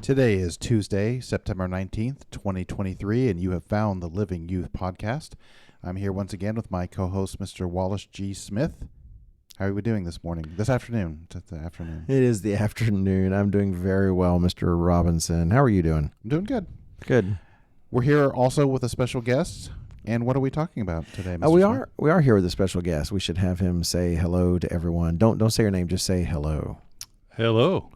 Today is Tuesday, September 19th, 2023, and you have found the Living Youth Podcast. I'm here once again with my co-host, Mr. Wallace G. Smith. How are we doing this morning? This afternoon? It's the afternoon. It is the afternoon. I'm doing very well, Mr. Robinson. How are you doing? I'm doing good. Good. We're here also with a special guest. And what are we talking about today, Mr. Smith? We are here with a special guest. We should have him say hello to everyone. Don't say your name, just say hello. Hello.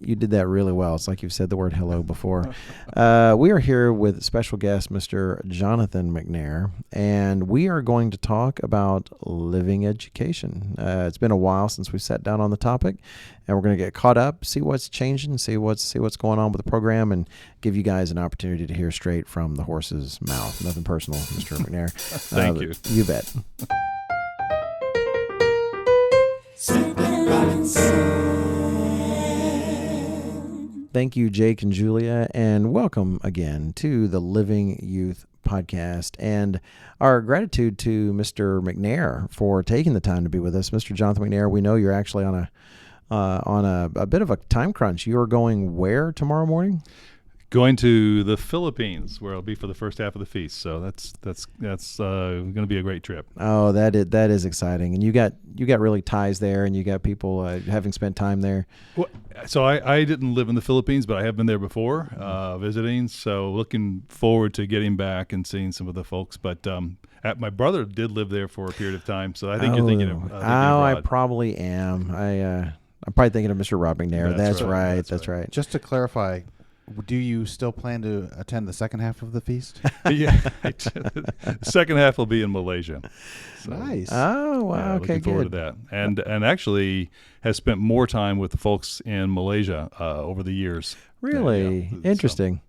You did that really well. It's like you've said the word hello before. We are here with special guest, Mr. Jonathan McNair, and we are going to talk about living education. It's been a while since we sat down on the topic, and we're going to get caught up, see what's changing, see what's going on with the program, and give you guys an opportunity to hear straight from the horse's mouth. Nothing personal, Mr. McNair. Thank you. You bet. Thank you, Jake and Julia, and welcome again to the Living Youth Podcast. And our gratitude to Mr. McNair for taking the time to be with us. Mr. Jonathan McNair, we know you're actually on a bit of a time crunch. You are going where tomorrow morning? Going to the Philippines, where I'll be for the first half of the feast. So that's going to be a great trip. Oh, that is exciting. And you got really ties there, and you got people having spent time there. Well, so I didn't live in the Philippines, but I have been there before visiting. So looking forward to getting back and seeing some of the folks. But my brother did live there for a period of time, so I think you're thinking of. I probably am. I'm probably thinking of Mr. Rob McNair. That's right. That's right. Just to clarify, do you still plan to attend the second half of the feast? Yeah. The second half will be in Malaysia. So, nice. Oh, wow. Yeah, Okay, looking forward to that. And actually has spent more time with the folks in Malaysia over the years. Really? Yeah. Interesting.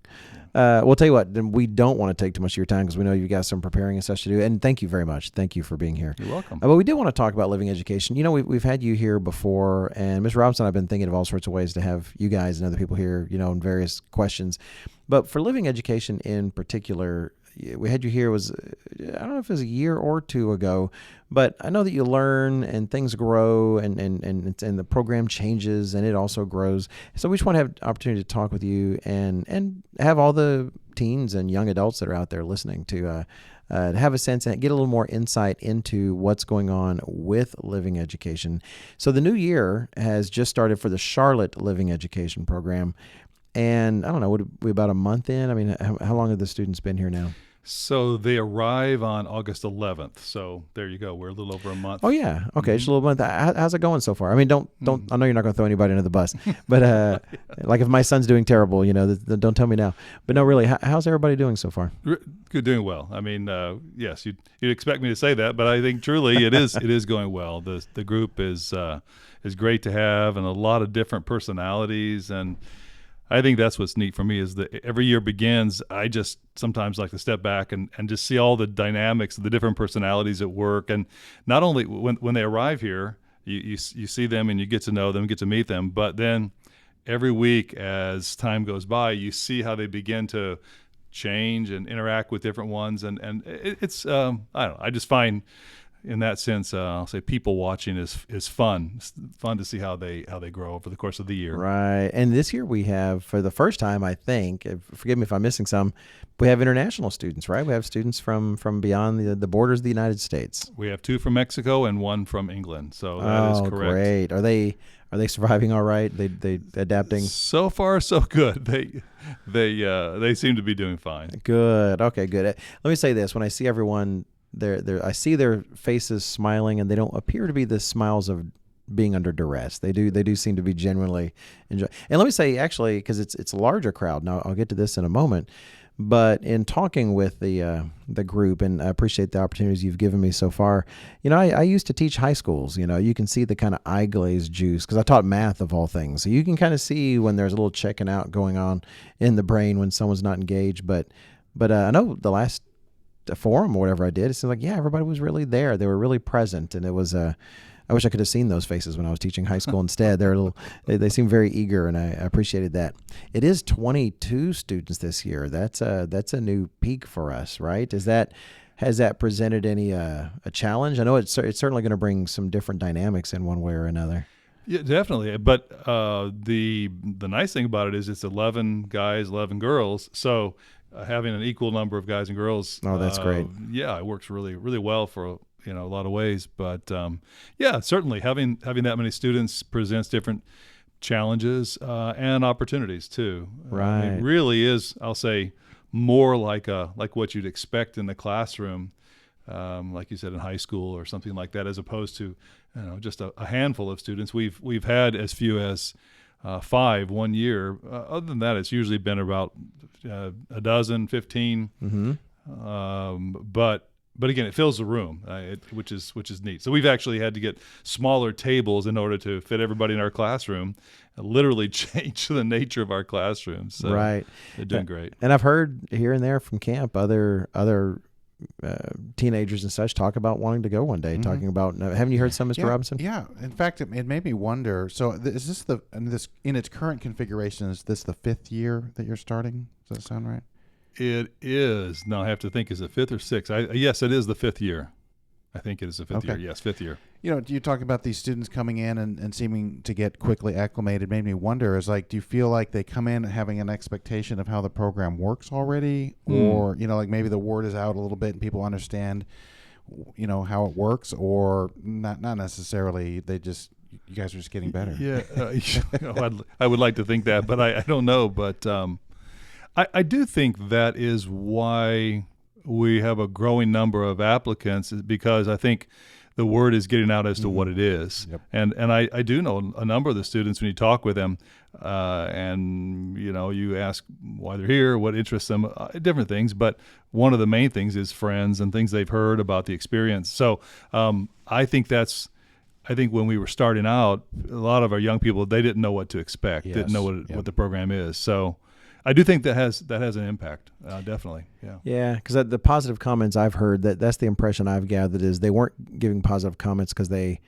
We'll tell you what, then we don't want to take too much of your time because we know you've got some preparing and such to do. And thank you very much. Thank you for being here. You're welcome. But we do want to talk about living education. You know, we've had you here before, and Ms. Robinson, I've been thinking of all sorts of ways to have you guys and other people here, you know, in various questions. But for living education in particular, we had you here I don't know if it was a year or two ago, but I know that you learn and things grow and the program changes and it also grows. So we just want to have an opportunity to talk with you and have all the teens and young adults that are out there listening to have a sense and get a little more insight into what's going on with living education. So the new year has just started for the Charlotte Living Education Program. And I don't know, would it be about a month in? I mean, how long have the students been here now? So they arrive on August 11th. So there you go. We're a little over a month. Oh, yeah. Okay. Just a little month. How's it going so far? I mean, don't. I know you're not going to throw anybody under the bus, but like if my son's doing terrible, you know, don't tell me now. But no, really, how's everybody doing so far? Good, doing well. I mean, yes, you'd expect me to say that, but I think truly it is going well. The group is great to have, and a lot of different personalities. And I think that's what's neat for me is that every year begins, I just sometimes like to step back and just see all the dynamics of the different personalities at work. And not only when they arrive here, you see them and you get to know them, get to meet them, but then every week as time goes by, you see how they begin to change and interact with different ones. And it's, I don't know, I just find in that sense, I'll say people watching is fun. It's fun to see how they grow over the course of the year. Right. And this year we have, for the first time, I think, forgive me if I'm missing some, we have international students, right? We have students from beyond the borders of the United States. We have 2 from Mexico and 1 from England. So that is correct. Great. Are they surviving all right? They adapting? So far, so good. They seem to be doing fine. Good. Okay, good. Let me say this. When I see everyone, I see their faces smiling, and they don't appear to be the smiles of being under duress. They do seem to be genuinely enjoy. And let me say, actually, because it's a larger crowd. Now I'll get to this in a moment. But in talking with the group, and I appreciate the opportunities you've given me so far, you know, I used to teach high schools. You know, you can see the kind of eye glaze juice because I taught math of all things. So you can kind of see when there's a little checking out going on in the brain when someone's not engaged. But I know the last forum or whatever I did, it seemed like, yeah, everybody was really there. They were really present, and it was I wish I could have seen those faces when I was teaching high school instead. They seem very eager, and I appreciated that. It is 22 students this year. That's a new peak for us, right? Has that presented any a challenge? I know it's certainly going to bring some different dynamics in one way or another. Yeah, definitely. But the nice thing about it is it's 11 guys, 11 girls. So having an equal number of guys and girls. Oh, that's great. Yeah, it works really, really well for a lot of ways. But yeah, certainly having that many students presents different challenges and opportunities too. Right. It really is, I'll say, more like what you'd expect in the classroom. Like you said, in high school or something like that, as opposed to just a handful of students. We've had as few as 5 1 year. Other than that, it's usually been about a dozen, 15. But again, it fills the room, which is neat. So we've actually had to get smaller tables in order to fit everybody in our classroom. Literally change the nature of our classrooms. So right. They're doing great. And I've heard here and there from camp other teenagers and such talk about wanting to go one day. Talking about, haven't you heard some, Mr. Robinson? Yeah. In fact, it made me wonder. So is this in its current configuration? Is this the 5th year that you're starting? Does that sound right? It is. Now I have to think, is it 5th or 6th? Yes, it is the 5th year. I think it is the 5th year. Yes, 5th year. You talk about these students coming in and seeming to get quickly acclimated. Made me wonder, do you feel like they come in having an expectation of how the program works already? Or, like maybe the word is out a little bit and people understand, how it works, or not necessarily. You guys are just getting better. Yeah. I would like to think that, but I don't know. But I do think that is why we have a growing number of applicants, is because I think the word is getting out as to what it is. Yep. And I do know a number of the students, when you talk with them, and you ask why they're here, what interests them, different things. But one of the main things is friends and things they've heard about the experience. So I think when we were starting out, a lot of our young people, they didn't know what to expect, didn't know what the program is. So I do think that has an impact, definitely. Yeah. Yeah, because the positive comments I've heard, that's the impression I've gathered, is they weren't giving positive comments because they,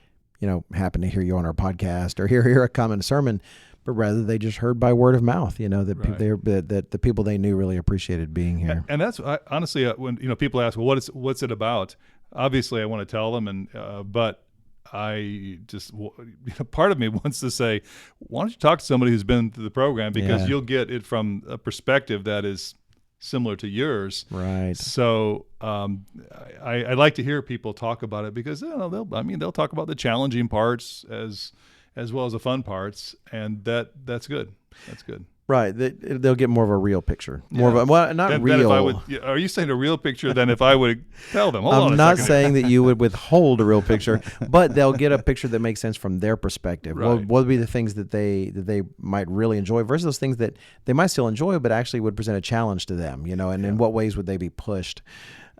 happen to hear you on our podcast or hear a comment sermon, but rather they just heard by word of mouth. That the people they knew really appreciated being here. And that's honestly when people ask, well, what's it about? Obviously, I want to tell them, but I just, part of me wants to say, why don't you talk to somebody who's been through the program, because you'll get it from a perspective that is similar to yours. Right. So I like to hear people talk about it, because they'll talk about the challenging parts as well as the fun parts, and that's good. That's good. Right, they'll get more of a real picture. Not real. Are you saying a real picture than if I would tell them? I'm not saying that you would withhold a real picture, but they'll get a picture that makes sense from their perspective. Right. What would be the things that they might really enjoy versus those things that they might still enjoy, but actually would present a challenge to them, and in what ways would they be pushed?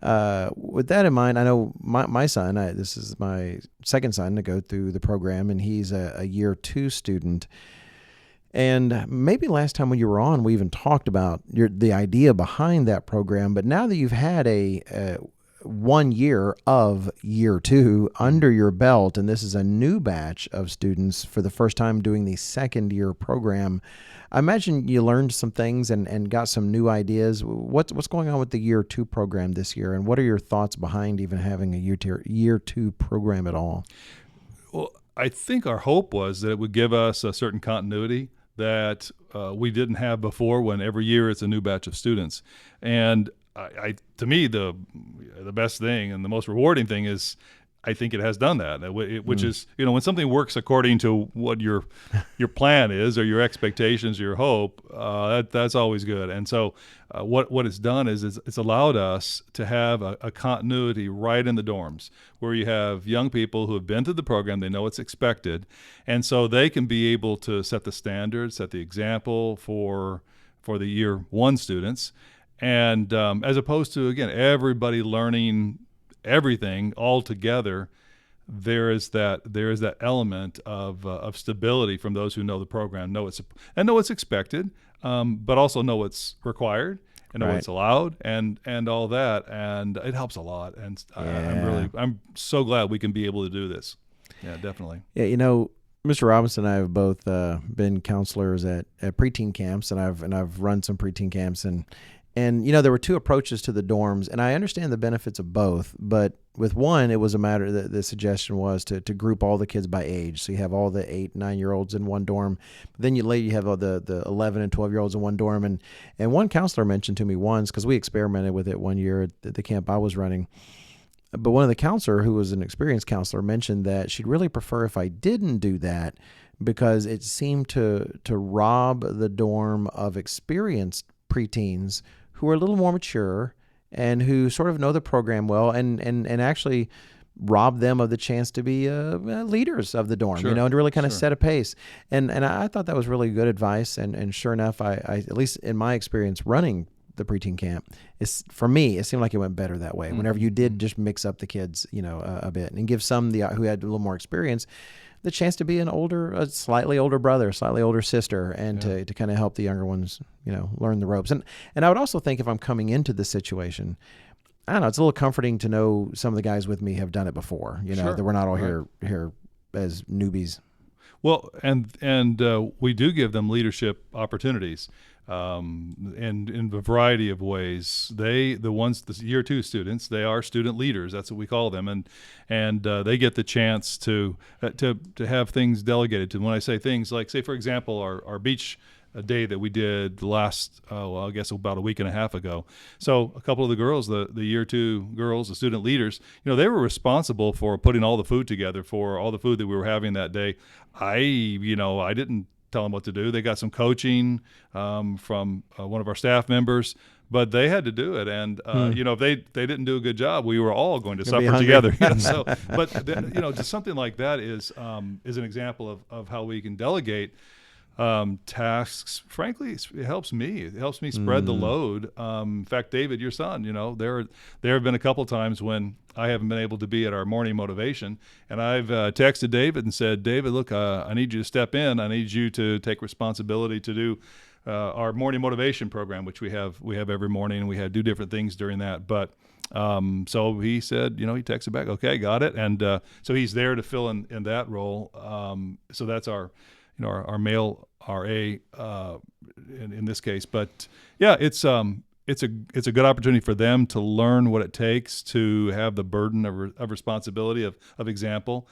With that in mind, I know my son, this is my second son to go through the program, and he's a year 2 student. And maybe last time when you were on, we even talked about the idea behind that program. But now that you've had a 1 year of year 2 under your belt, and this is a new batch of students for the first time doing the second year program, I imagine you learned some things and got some new ideas. What's going on with the year 2 program this year, and what are your thoughts behind even having a year 2 program at all? Well, I think our hope was that it would give us a certain continuity that we didn't have before, when every year it's a new batch of students. And to me, the best thing and the most rewarding thing is, I think it has done that, which is, when something works according to what your plan is, or your expectations, or your hope, that's always good. And so what it's done is it's allowed us to have a continuity right in the dorms, where you have young people who have been through the program, they know what's expected, and so they can be able to set the standards, set the example for the year 1 students, and as opposed to, again, everybody learning everything all together, there is that element of stability from those who know the program, know what's expected, but also know what's required, and know what's allowed, and all that, and it helps a lot. And I'm so glad we can be able to do this. Yeah, definitely. Yeah, Mr. Robinson and I have both been counselors at preteen camps, and I've run some preteen camps, and And, there were two approaches to the dorms, and I understand the benefits of both. But with one, it was a matter that the suggestion was to group all the kids by age. So you have all the 8, 9-year-olds in one dorm. But then you have all the 11 and 12-year-olds in one dorm. And one counselor mentioned to me once, because we experimented with it one year at the camp I was running. But one of the counselor, who was an experienced counselor, mentioned that she'd really prefer if I didn't do that, because it seemed to rob the dorm of experienced preteens who are a little more mature and who sort of know the program well, and actually rob them of the chance to be leaders of the dorm, Sure. And to really kind of Sure. set a pace. And I thought that was really good advice. And sure enough, I at least in my experience running the preteen camp, for me, it seemed like it went better that way. Whenever you did just mix up the kids, a bit, and give some who had a little more experience the chance to be a slightly older brother, slightly older sister, and to kind of help the younger ones, learn the ropes. And I would also think, if I'm coming into this situation, I don't know, it's a little comforting to know some of the guys with me have done it before, Sure. that we're not all Right. here as newbies. Well, and we do give them leadership opportunities, and in a variety of ways. The year 2 students, they are student leaders. That's what we call them, and they get the chance to have things delegated to them. When I say things, like, say for example, our beach day that we did last, I guess about a week and a half ago. So a couple of the girls, the year 2 girls, the student leaders, they were responsible for putting all the food together for all the food that we were having that day. I didn't tell them what to do. They got some coaching from one of our staff members, but they had to do it. And if they didn't do a good job, we were all going to suffer together. So, but just something like that is an example of how we can delegate tasks. Frankly, it helps me. It helps me spread the load. In fact, David, your son, there have been a couple times when I haven't been able to be at our morning motivation, and I've texted David and said, David, look, I need you to step in. I need you to take responsibility to do our morning motivation program, which we have every morning, and we do different things during that. But so he said, he texted back, okay, got it. And so he's there to fill in that role. So that's our male RA in this case. But yeah, it's a good opportunity for them to learn what it takes to have the burden of responsibility of example.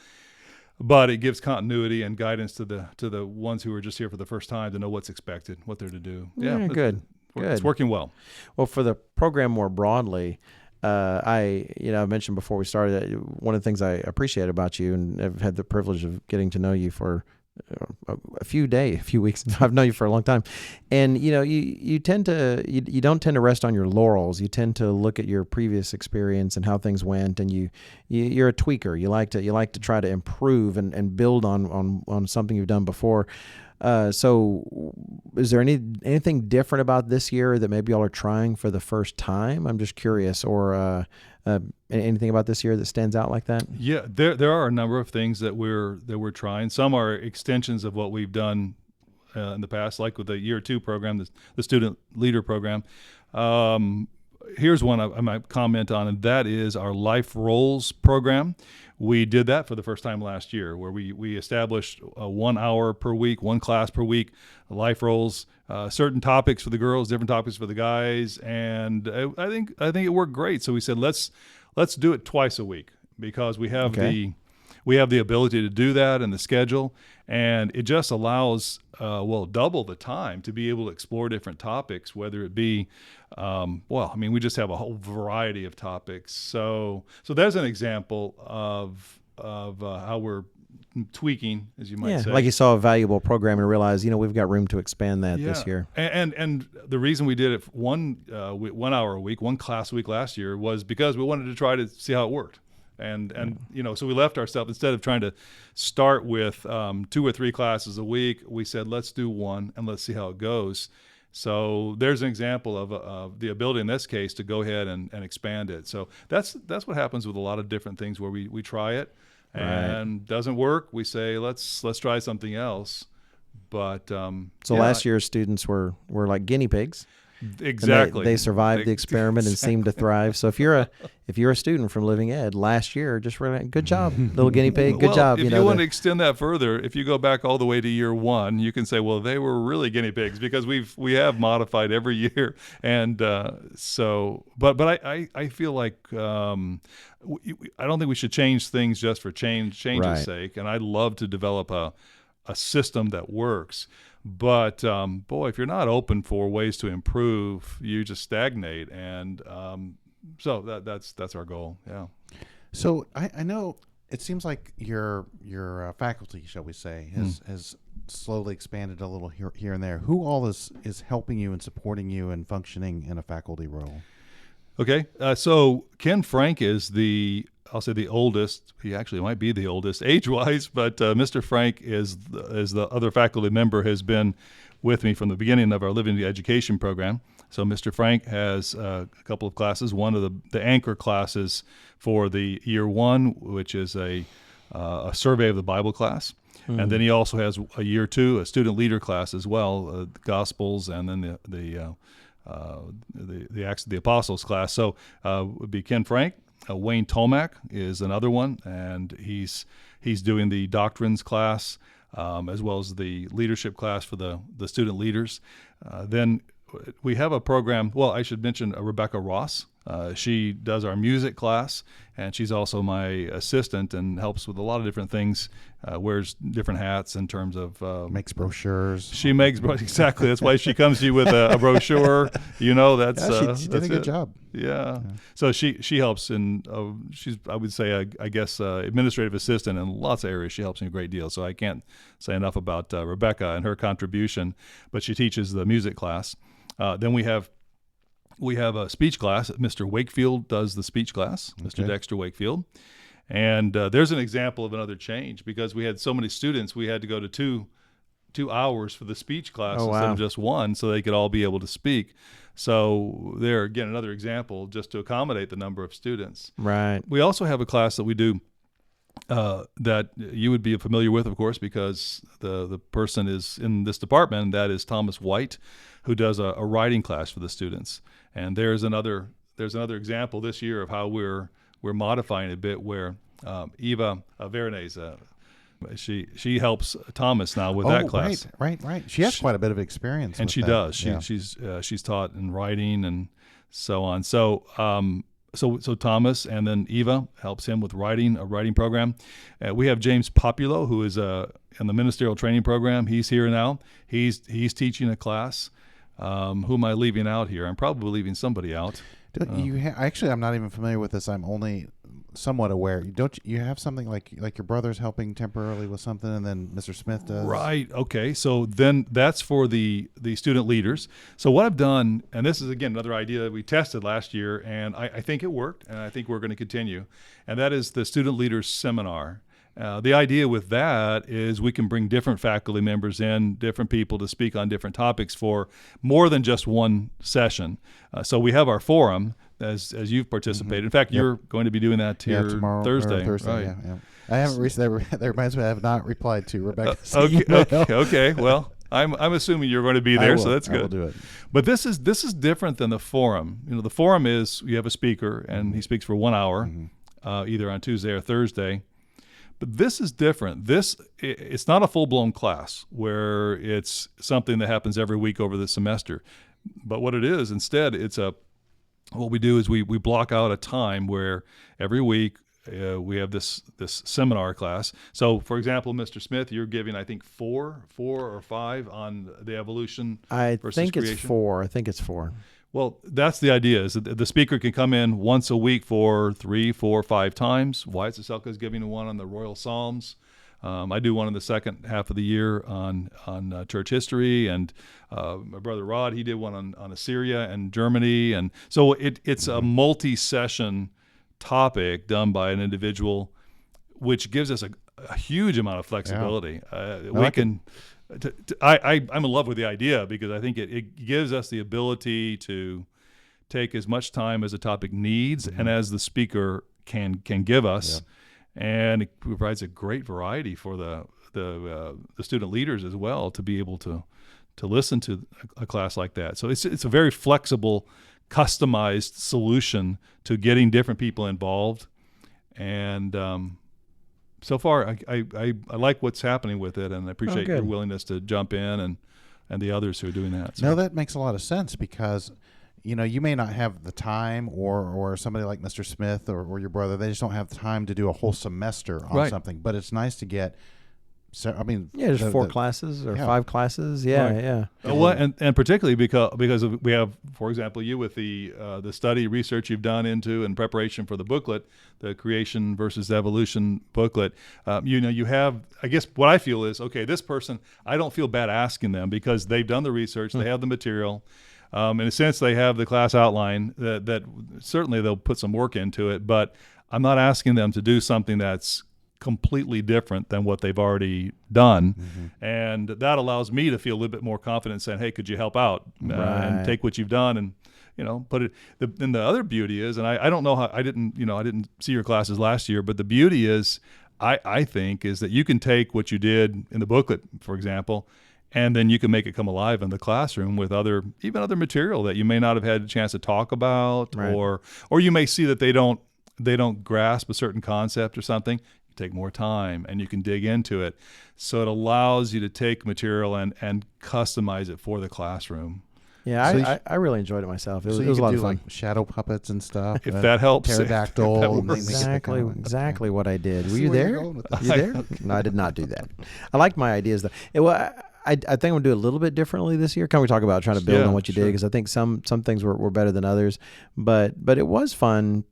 But it gives continuity and guidance to the ones who are just here for the first time to know what's expected, what they're to do. Yeah, good. It's working well. Well, for the program more broadly, I mentioned before we started that one of the things I appreciate about you, and I've had the privilege of getting to know you for a few weeks. I've known you for a long time, and you tend to you don't tend to rest on your laurels. You tend to look at your previous experience and how things went, and you're a tweaker. You like to try to improve and build on something you've done before. So is there anything different about this year that maybe y'all are trying for the first time? I'm just curious, or anything about this year that stands out like that? Yeah, there are a number of things that we're trying. Some are extensions of what we've done in the past, like with the year 2 program, the student leader program. Here's one I might comment on, and that is our Life Roles program. We did that for the first time last year, where we established 1 hour per week, 1 class per week, life roles, certain topics for the girls, different topics for the guys, and I think it worked great. So we said let's do it twice a week, because we have the ability to do that in the schedule, and it just allows double the time to be able to explore different topics, whether it be we just have a whole variety of topics. So there's an example of how we're tweaking, as you might say. Like you saw a valuable program and realized, we've got room to expand that this year. And the reason we did it 1 hour a week, 1 class a week last year, was because we wanted to try to see how it worked. And so we left ourselves, instead of trying to start with 2 or 3 classes a week, we said, let's do 1 and let's see how it goes. So there's an example of the ability in this case to go ahead and expand it. So that's what happens with a lot of different things, where we try it and doesn't work. We say, let's try something else. But last year's students were like guinea pigs. Exactly. And they survived the experiment and seemed to thrive. So if you're a student from Living Ed last year, just good job, little guinea pig, good job. If you want to extend that further, if you go back all the way to year one, you can say, well, they were really guinea pigs, because we have modified every year, and but I feel like I don't think we should change things just for change's sake, and I'd love to develop a system that works. But boy, if you're not open for ways to improve, you just stagnate, and so that's our goal. Yeah. So I know it seems like your faculty, shall we say, has slowly expanded a little here and there. Who all is helping you and supporting you and functioning in a faculty role? Okay, so Ken Frank is I'll say the oldest. He actually might be the oldest age-wise, but Mr. Frank is the other faculty member, has been with me from the beginning of our Living Education program. So Mr. Frank has a couple of classes. One of the anchor classes for the year one, which is a survey of the Bible class. And then he also has a year two, a student leader class as well, the Gospels, and then the Acts of the Apostles class. So it would be Ken Frank. Wayne Tomac is another one, and he's doing the doctrines class as well as the leadership class for the student leaders. Then we have a program. Well, I should mention Rebecca Ross. She does our music class, and she's also my assistant and helps with a lot of different things. Wears different hats in terms of makes brochures. She makes exactly. That's why she comes to you with a brochure. That's she did a good job. Yeah. So she helps, and she's, I would say, I guess, administrative assistant in lots of areas. She helps me a great deal. So I can't say enough about Rebecca and her contribution. But she teaches the music class. Then we have a speech class. Mr. Wakefield does the speech class, Mr. Dexter Wakefield. And there's an example of another change, because we had so many students, we had to go to two hours for the speech class instead of just one, so they could all be able to speak. So there, again, another example, just to accommodate the number of students. Right. We also have a class that we do that you would be familiar with, of course, because the person is in this department. That is Thomas White, who does a writing class for the students. And there's another example this year of how we're modifying a bit, where Eva Veronese, she helps Thomas now with that class. Right. She has quite a bit of experience, and with she that. does. She's taught in writing and so on. So Thomas, and then Eva helps him with writing, a writing program. We have James Populo, who is in the ministerial training program. He's here now. He's teaching a class. Who am I leaving out here? I'm probably leaving somebody out. Actually, I'm not even familiar with this. I'm only somewhat aware. Don't you have something like your brother's helping temporarily with something, and then Mr. Smith does? Right. Okay. So then that's for the student leaders. So what I've done, and this is again another idea that we tested last year, and I think it worked, and I think we're going to continue, and that is the student leaders seminar. The idea with that is we can bring different faculty members in, different people to speak on different topics for more than just one session. So we have our forum, as you've participated. In fact, you're going to be doing that here tomorrow, Thursday. Right. Yeah. I haven't recently. That reminds me, I have not replied to Rebecca's email. Okay. Well, I'm assuming you're going to be there, so that's good. I will do it. But this is different than the forum. The forum is you have a speaker, and he speaks for 1 hour, either on Tuesday or Thursday. But this is different. It's not a full-blown class where it's something that happens every week over the semester. But what it is, instead, what we do is we block out a time where every week we have this seminar class. So, for example, Mr. Smith, you're giving, I think, four or five on the evolution versus creation. I think it's four. Well, that's the idea, is that the speaker can come in once a week for 3, 4, 5 times. Wyatt Saselka is giving one on the Royal Psalms. I do one in the second half of the year on church history, and my brother Rod, he did one on Assyria and Germany. And so it's a multi-session topic done by an individual, which gives us a huge amount of flexibility. I'm in love with the idea, because I think it gives us the ability to take as much time as a topic needs and as the speaker can give us, and it provides a great variety for the student leaders as well to be able to to listen to a class like that. So it's a very flexible, customized solution to getting different people involved. And so far, I like what's happening with it, and I appreciate your willingness to jump in and the others who are doing that. So. No, that makes a lot of sense because, you may not have the time or somebody like Mr. Smith or your brother, they just don't have time to do a whole semester on something. But it's nice to get, just 4 classes or 5 classes. Yeah. Well, and particularly because we have, for example, you with the study research you've done into in preparation for the booklet, the creation versus evolution booklet. You have, I guess what I feel is, okay, this person, I don't feel bad asking them because they've done the research, they have the material. In a sense, they have the class outline that certainly they'll put some work into it, but I'm not asking them to do something that's completely different than what they've already done. Mm-hmm. And that allows me to feel a little bit more confident saying, hey, could you help out and take what you've done and put it. And the other beauty is, and I don't know how, I didn't see your classes last year, but the beauty is, I think, is that you can take what you did in the booklet, for example, and then you can make it come alive in the classroom with even other material that you may not have had a chance to talk about, or you may see that they don't grasp a certain concept or something. Take more time and you can dig into it. So it allows you to take material and customize it for the classroom. Yeah, so I really enjoyed it myself. It was a lot of fun. Like shadow puppets and stuff. If that helps. Pterodactyl. Exactly what I did. Were you there? You there? No, I did not do that. I liked my ideas though. I think I'm going to do it a little bit differently this year. Can we talk about trying to build on what you did? Because I think some things were better than others. But it was fun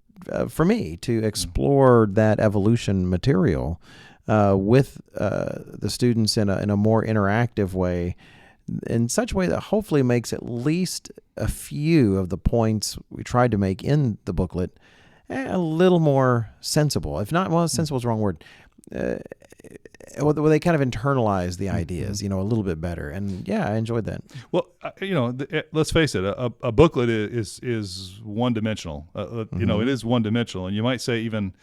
for me to explore that evolution material with the students in a more interactive way, in such a way that hopefully makes at least a few of the points we tried to make in the booklet a little more sensible. If not, sensible is the wrong word. Well, they kind of internalize the ideas, a little bit better. And I enjoyed that. Well, let's face it, a booklet is one-dimensional. It is one-dimensional. And you might say even,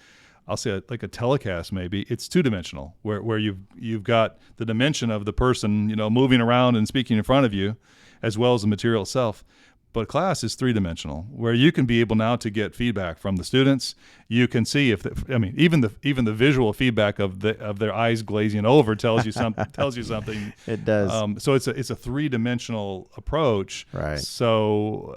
I'll say like a telecast maybe, it's two-dimensional, where you've got the dimension of the person, moving around and speaking in front of you, as well as the material itself. But class is three-dimensional, where you can be able now to get feedback from the students. You can see even the visual feedback of their eyes glazing over tells you something. It does. So it's a three-dimensional approach. Right. So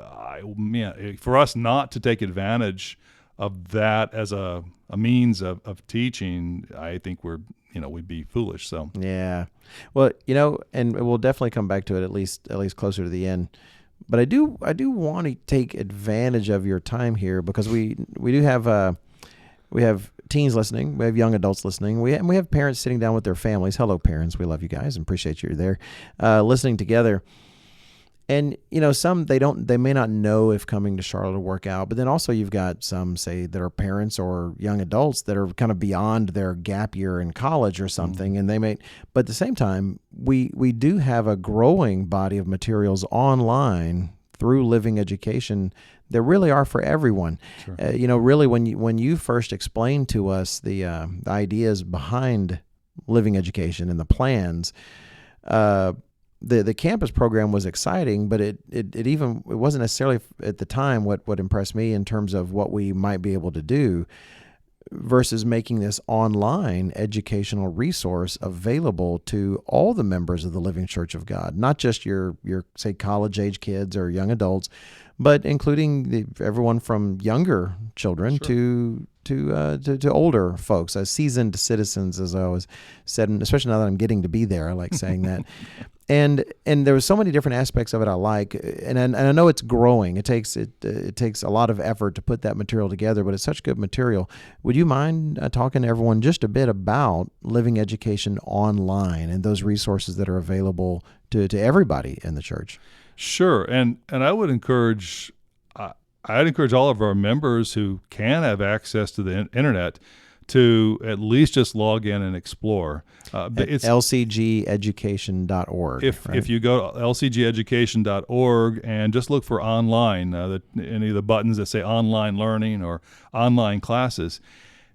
for us not to take advantage of that as a means of teaching, I think we'd be foolish. So yeah. Well, and we'll definitely come back to it at least closer to the end. But I do want to take advantage of your time here, because we have teens listening, we have young adults listening, we have parents sitting down with their families. Hello, parents, we love you guys and appreciate you there, listening together. And some they may not know if coming to Charlotte will work out, but then also you've got some, say, that are parents or young adults that are kind of beyond their gap year in college or something, and they may. But at the same time, we do have a growing body of materials online through Living Education that really are for everyone. Sure. Really, when you first explained to us the ideas behind Living Education and the plans. The campus program was exciting, but it wasn't necessarily at the time what impressed me in terms of what we might be able to do, versus making this online educational resource available to all the members of the Living Church of God, not just your say college age kids or young adults, but including everyone from younger children to older folks, as seasoned citizens, as I always said, and especially now that I'm getting to be there, I like saying that. And there was so many different aspects of it I like, and I know it's growing. It takes a lot of effort to put that material together, but it's such good material. Would you mind talking to everyone just a bit about Living Education online and those resources that are available to everybody in the church? Sure, and I would encourage. I'd encourage all of our members who can have access to the internet to at least just log in and explore. It's lcgeducation.org. If you go to lcgeducation.org and just look for online, any of the buttons that say online learning or online classes,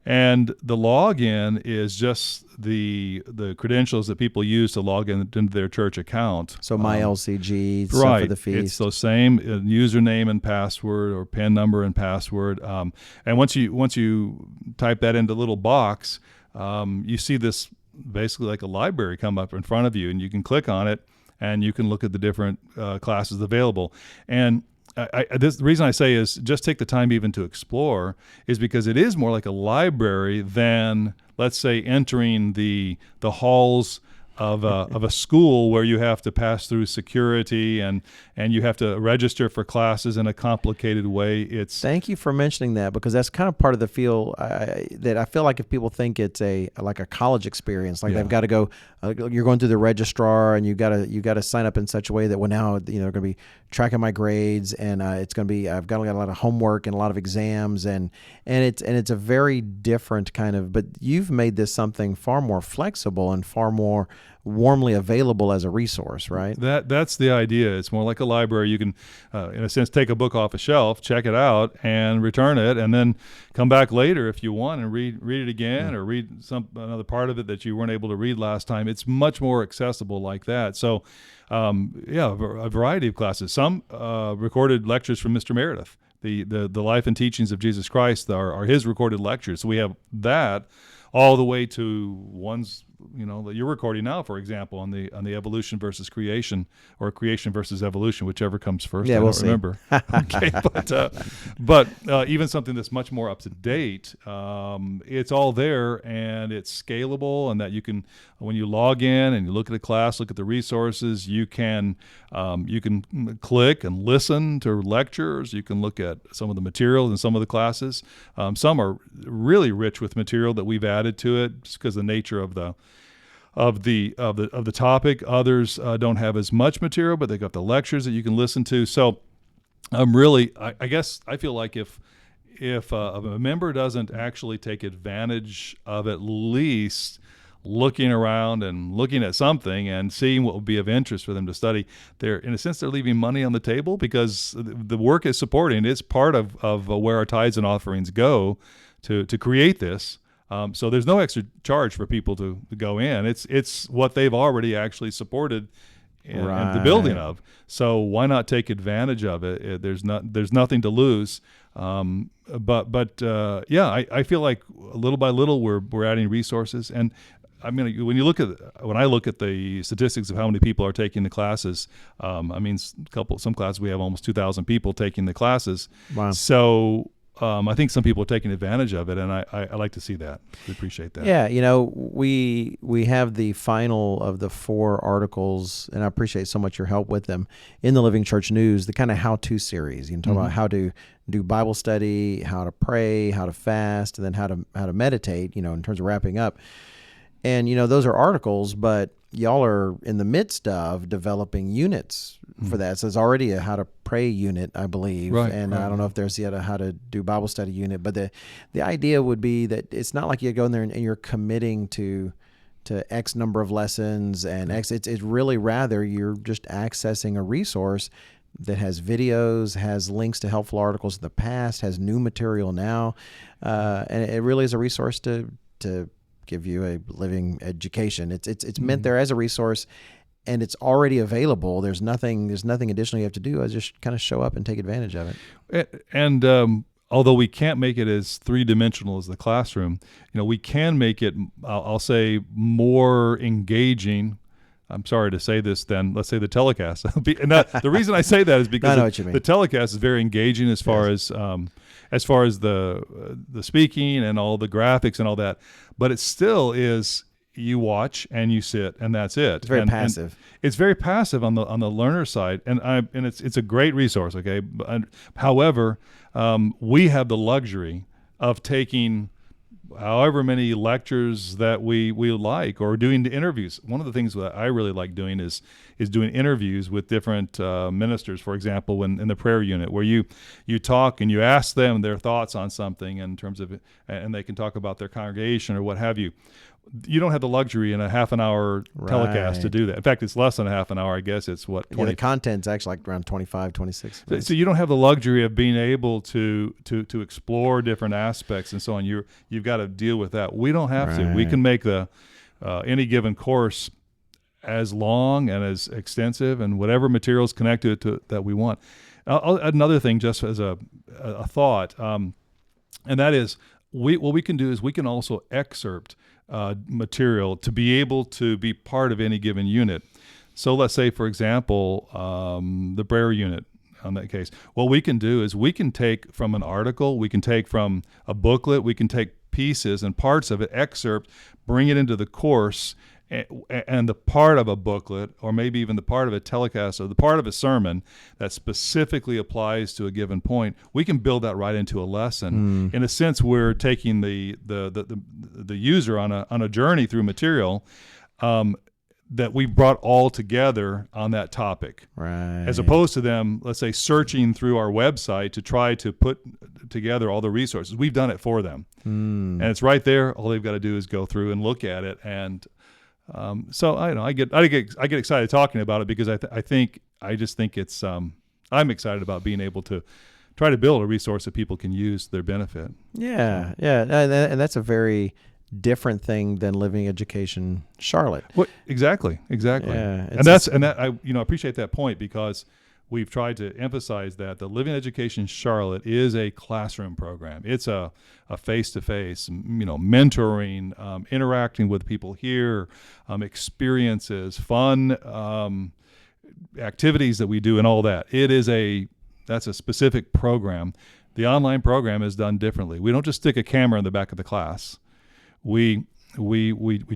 And the login is just the credentials that people use to log into their church account. So my LCG, stuff Right. for the feast. It's the same username and password, or PIN number and password. And once you type that into a little box, you see this basically like a library come up in front of you, and you can click on it, and you can look at the different classes available. And the reason I say is just take the time even to explore is because it is more like a library than, let's say, entering the halls of a school where you have to pass through security and you have to register for classes in a complicated way. Thank you for mentioning that, because that's kind of part of the feel that I feel like if people think it's like a college experience, like they've got to go, you're going through the registrar and you got to sign up in such a way that now they're going to be tracking my grades, and it's going to be I've got a lot of homework and a lot of exams, and it's a very different kind of. But you've made this something far more flexible and far more warmly available as a resource, right? That's the idea. It's more like a library. You can, in a sense, take a book off a shelf, check it out, and return it, and then come back later if you want and read it again, or read another part of it that you weren't able to read last time. It's much more accessible like that. So, a variety of classes. Some recorded lectures from Mr. Meredith. The life and teachings of Jesus Christ are his recorded lectures. So we have that all the way to ones that you're recording now, for example, on the evolution versus creation, or creation versus evolution, whichever comes first. Yeah, I we'll don't remember. Okay, but even something that's much more up to date, it's all there, and it's scalable, and that you can, when you log in and you look at a class, look at the resources, you can click and listen to lectures. You can look at some of the material in some of the classes. Some are really rich with material that we've added to it just because of the nature of the topic. Others don't have as much material, but they've got the lectures that you can listen to. So I guess I feel like if a member doesn't actually take advantage of at least looking around and looking at something and seeing what would be of interest for them to study, they're, in a sense, they're leaving money on the table, because the work is supporting. It's part of where our tithes and offerings go to create this. So there's no extra charge for people to go in. It's what they've already actually supported in the building of. So why not take advantage of it? There's nothing to lose. I feel like little by little we're adding resources. And I mean, when I look at the statistics of how many people are taking the classes, some classes we have almost 2,000 people taking the classes. Wow. So I think some people are taking advantage of it, and I like to see that. We appreciate that. Yeah, we have the final of the 4 articles, and I appreciate so much your help with them, in the Living Church News, the kind of how-to series. You can talk about how to do Bible study, how to pray, how to fast, and then how to meditate, in terms of wrapping up. And, those are articles, but y'all are in the midst of developing units for that. So there's already a how to pray unit, I believe. Right, and I don't know if there's yet a how to do Bible study unit, but the idea would be that it's not like you go in there and you're committing to X number of lessons and X. It's really rather you're just accessing a resource that has videos, has links to helpful articles in the past, has new material now. And it really is a resource to give you a living education. It's meant there as a resource, and it's already available. There's nothing additional you have to do. I just kind of show up and take advantage of it. And although we can't make it as 3-dimensional as the classroom, we can make it, I'll say, more engaging. I'm sorry to say this, then let's say the telecast. The reason I say that is because the telecast is very engaging as far as the speaking and all the graphics and all that. But it still is, you watch and you sit and that's it. It's very passive. It's very passive on the learner side, and it's a great resource. Okay, however, we have the luxury of taking however many lectures that we like, or doing the interviews. One of the things that I really like doing is doing interviews with different ministers, for example, in the prayer unit, where you talk and you ask them their thoughts on something in terms of, and they can talk about their congregation or what have you. you don't have the luxury in a half an hour telecast to Right. do that. In fact, it's less than a half an hour. I guess it's what, Yeah, 20. the content's actually like around 25, 26 So, minutes. so you don't have the luxury of being able to explore different aspects and so on. You've got to deal with that. We don't have to. We Right. can make the any given course as long and as extensive and whatever materials connected to that we want. I'll add another thing just as a thought, and that is what we can do is we can also excerpt material to be able to be part of any given unit. So let's say, for example, the prayer unit on that case. What we can do is we can take from an article, we can take from a booklet, we can take pieces and parts of it, excerpt, bring it into the course, and the part of a booklet, or maybe even the part of a telecast, or the part of a sermon that specifically applies to a given point, we can build that right into a lesson. In a sense, we're taking the user on a journey through material that we brought all together on that topic, Right. as opposed to them, let's say, searching through our website to try to put together all the resources. We've done it for them, and it's right there. All they've got to do is go through and look at it. And so I get excited talking about it because I just think it's I'm excited about being able to try to build a resource that people can use to their benefit. Yeah, yeah, and that's a very different thing than Living Education Charlotte. Well, exactly. Yeah, And I appreciate that point because we've tried to emphasize that the Living Education Charlotte is a classroom program. It's a face-to-face, mentoring, interacting with people here, experiences, fun activities that we do, and all that. That's a specific program. The online program is done differently. We don't just stick a camera in the back of the class. We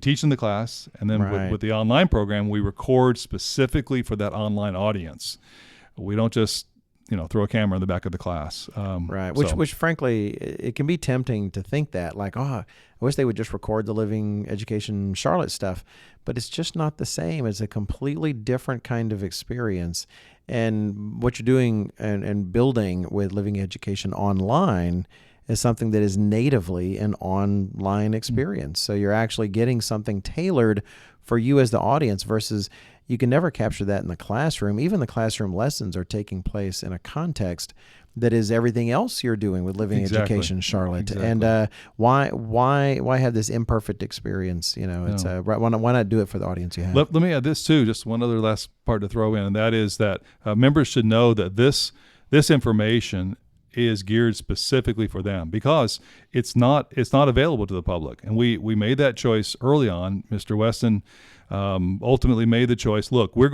teach in the class, and then Right. with the online program, we record specifically for that online audience. We don't just throw a camera in the back of the class. Right, so- which frankly, it can be tempting to think that, like, I wish they would just record the Living Education Charlotte stuff, but it's just not the same. It's a completely different kind of experience. And what you're doing and building with Living Education Online is something that is natively an online experience. So you're actually getting something tailored for you as the audience versus you can never capture that in the classroom. Even the classroom lessons are taking place in a context that is everything else you're doing with Living Exactly. Education Charlotte. Exactly. And why have this imperfect experience? It's why not do it for the audience you have? Let me add this too, just one other last part to throw in, and that is that members should know that this information is geared specifically for them because it's not available to the public. And we made that choice early on. Mr. Weston ultimately made the choice. Look, we're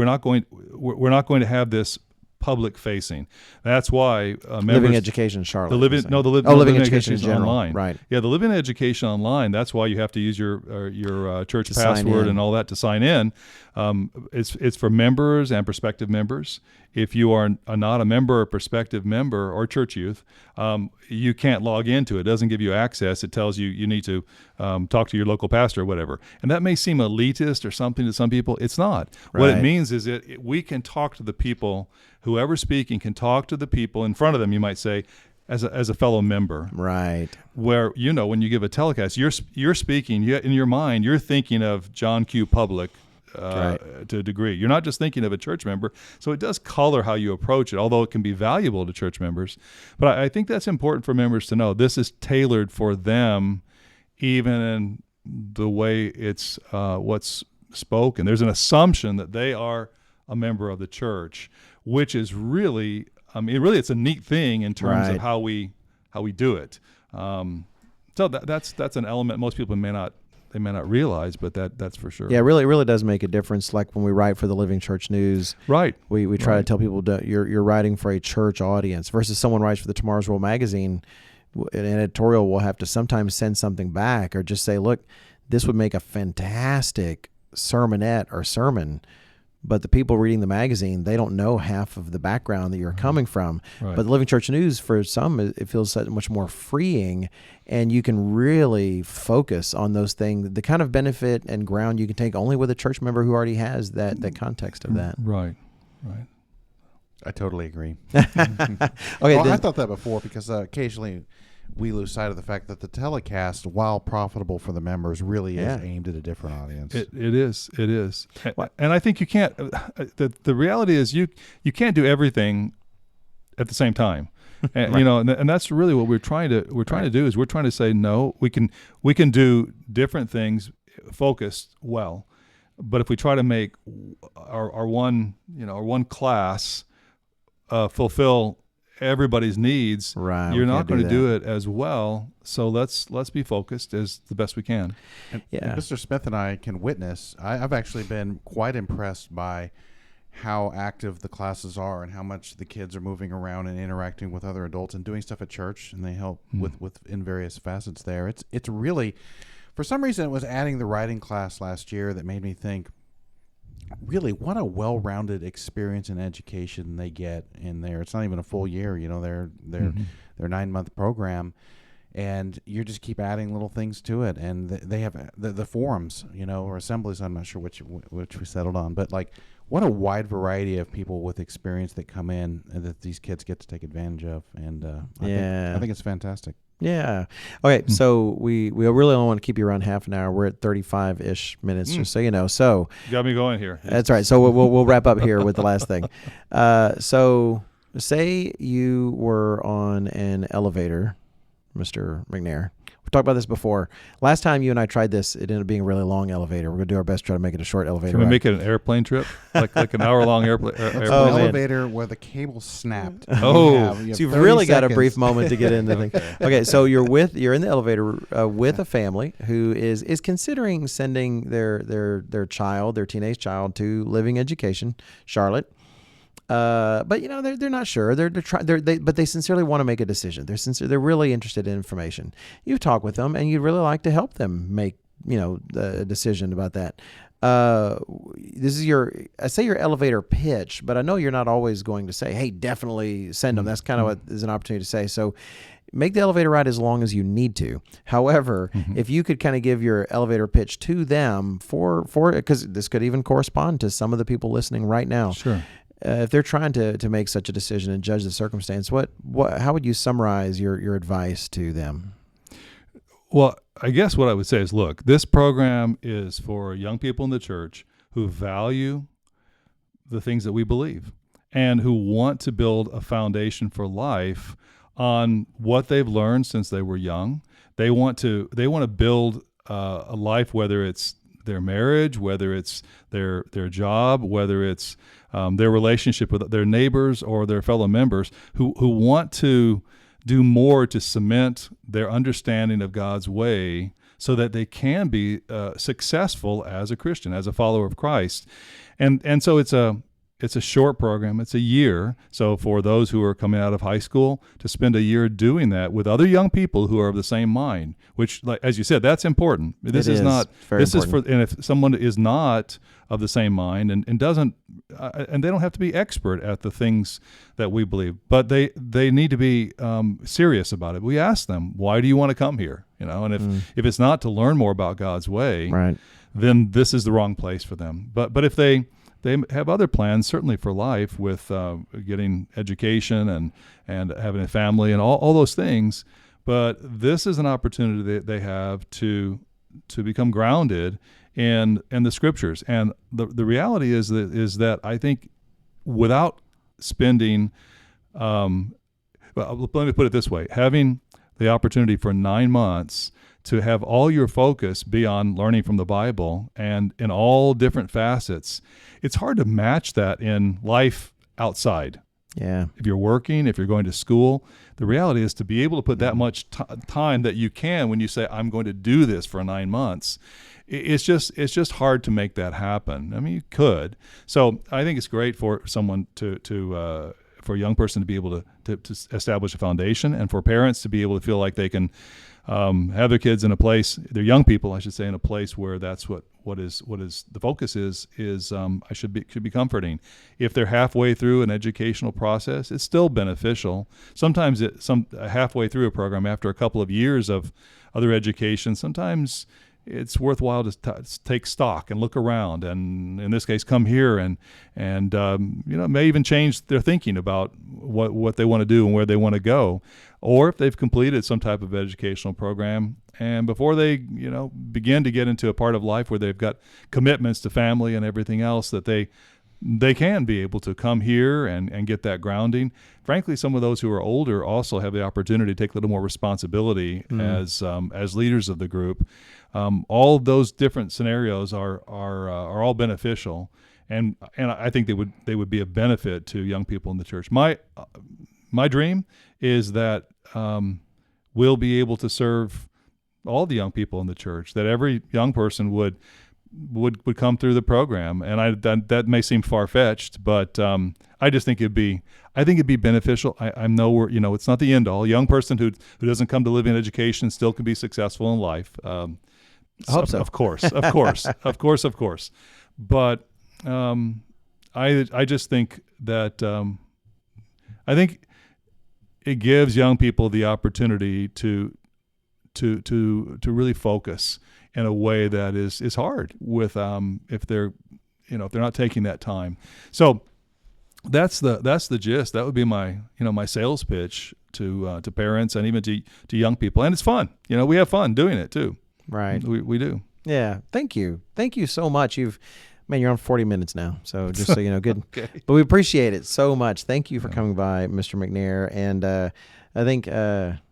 not going to have this public facing. That's why members, Living Education Charlotte. the Living Living Education in general. Online. Right. Yeah, the Living Education Online. That's why you have to use your church To sign password in. and all that to sign in. It's for members and prospective members. If you are not a member or prospective member or church youth, you can't log into it. It doesn't give you access. It tells you need to talk to your local pastor or whatever. And that may seem elitist or something to some people. It's not. What Right. it means is that we can talk to the people, whoever's speaking can talk to the people in front of them, you might say, as a fellow member. Right. Where, when you give a telecast, you're speaking, in your mind, you're thinking of John Q. Public Right. to a degree. You're not just thinking of a church member. So it does color how you approach it, although it can be valuable to church members. But I think that's important for members to know. This is tailored for them, even in the way it's what's spoken. There's an assumption that they are a member of the church, which is really, it's a neat thing in terms Right. of how we do it. So that's an element most people may not realize, but that's for sure. Yeah, it really does make a difference. Like when we write for the Living Church News, Right. we try to Right. tell people that you're writing for a church audience versus someone writes for the Tomorrow's World magazine. An editorial will have to sometimes send something back or just say, look, this would make a fantastic sermonette or sermon, but the people reading the magazine, they don't know half of the background that you're coming from. Right. But the Living Church News, for some, it feels so much more freeing, and you can really focus on those things, the kind of benefit and ground you can take only with a church member who already has that context of that. Right. I totally agree. Okay, Well, I then, thought that before because occasionally we lose sight of the fact that the telecast, while profitable for the members, really Yeah. is aimed at a different audience. It is. What? And I think you can't. The reality is you can't do everything at the same time. And, Right. and that's really what we're trying to do is we're trying to say no. We can do different things focused well, but if we try to make our one class fulfill everybody's needs, Right, you're we not can't going do to do it as well. So let's be focused as the best we can. And Yeah. Mr. Smith and I can witness. I've actually been quite impressed by how active the classes are and how much the kids are moving around and interacting with other adults and doing stuff at church, and they help with in various facets there. It's really, for some reason, it was adding the writing class last year that made me think, really, what a well-rounded experience and education they get in there. It's not even a full year, their 9-month program, and you just keep adding little things to it. And they have the forums, or assemblies. I'm not sure which we settled on, but like, what a wide variety of people with experience that come in and that these kids get to take advantage of. And I think it's fantastic. Yeah. Okay. So we really only want to keep you around half an hour. We're at 35-ish minutes, just so you know. So You got me going here. that's right. So we'll wrap up here with the last thing. So say you were on an elevator, Mr. McNair. We talked about this before. Last time you and I tried this, it ended up being a really long elevator. We're going to do our best to try to make it a short elevator. Can we ride. make it an airplane trip, like an hour-long airplane? Oh, An man. elevator where the cable snapped. Oh. You have So you've 30 really got a seconds. brief moment to get in the thing. Okay, so you're in the elevator with a family who is considering sending their child, their teenage child, to Living Education, Charlotte. But they're not sure. But they sincerely want to make a decision. They're really interested in information. You've talked with them, and you'd really like to help them make the decision about that. This is your elevator pitch, but I know you're not always going to say, "Hey, definitely send them." That's kind of what is an opportunity to say. So make the elevator ride as long as you need to. However, if you could kind of give your elevator pitch to them for because this could even correspond to some of the people listening right now. Sure. If they're trying to make such a decision and judge the circumstance, how would you summarize your advice to them? Well, I guess what I would say is, look, this program is for young people in the church who value the things that we believe and who want to build a foundation for life on what they've learned since they were young. They want to build a life, whether it's their marriage, whether it's their job, whether it's their relationship with their neighbors or their fellow members, who want to do more to cement their understanding of God's way so that they can be successful as a Christian, as a follower of Christ. And so it's a short program. It's a year. So for those who are coming out of high school, to spend a year doing that with other young people who are of the same mind, which, like, as you said, that's important. This is not. This is for. And if someone is not of the same mind and doesn't, and they don't have to be expert at the things that we believe, but they need to be serious about it. We ask them, why do you want to come here? And if it's not to learn more about God's way, Right. then this is the wrong place for them. But if they have other plans, certainly for life, with getting education and having a family and all those things. But this is an opportunity that they have to become grounded in the Scriptures. And the reality is that I think without spending, well, let me put it this way: having the opportunity for 9 months to have all your focus be on learning from the Bible and in all different facets, it's hard to match that in life outside. Yeah. If you're working, if you're going to school, the reality is to be able to put that much time that you can when you say, I'm going to do this for 9 months, it's just hard to make that happen. I mean, you could. So I think it's great for someone for a young person to be able to establish a foundation, and for parents to be able to feel like they can have their kids in a place, their young people, I should say, in a place where that's what is the focus is should be comforting. If they're halfway through an educational process, it's still beneficial. Sometimes halfway through a program, after a couple of years of other education, sometimes it's worthwhile to take stock and look around, and in this case, come here and may even change their thinking about what they want to do and where they want to go, or if they've completed some type of educational program, and before they begin to get into a part of life where they've got commitments to family and everything else, that they can be able to come here and get that grounding. Frankly, some of those who are older also have the opportunity to take a little more responsibility as leaders of the group. All of those different scenarios are all beneficial, and I think they would be a benefit to young people in the church. My dream is that we'll be able to serve all the young people in the church, that every young person would come through the program. And that may seem far-fetched, but I just think it'd be beneficial. I know it's not the end all. A young person who doesn't come to live in education still can be successful in life. I hope so. Of course. But I just think that I think it gives young people the opportunity to really focus in a way that is hard with if they're not taking that time. So that's the gist. That would be my my sales pitch to parents and even to young people. And it's fun. We have fun doing it too. Right. We do. Yeah. Thank you so much. You're on 40 minutes now, so just so you know, good. Okay. But we appreciate it so much. Thank you for coming by, Mr. McNair, and I think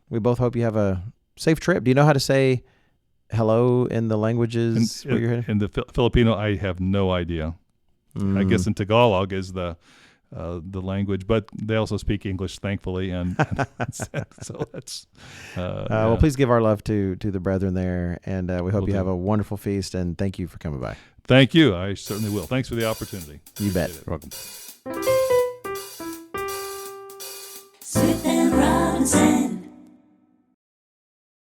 we both hope you have a safe trip. Do you know how to say hello in the languages where you're headed? In the Filipino, I have no idea. I guess in Tagalog is the language, but they also speak English, thankfully, and so that's. Well, please give our love to the brethren there, and we hope you have a wonderful feast. And thank you for coming by. Thank you. I certainly will. Thanks for the opportunity. You bet. You're welcome.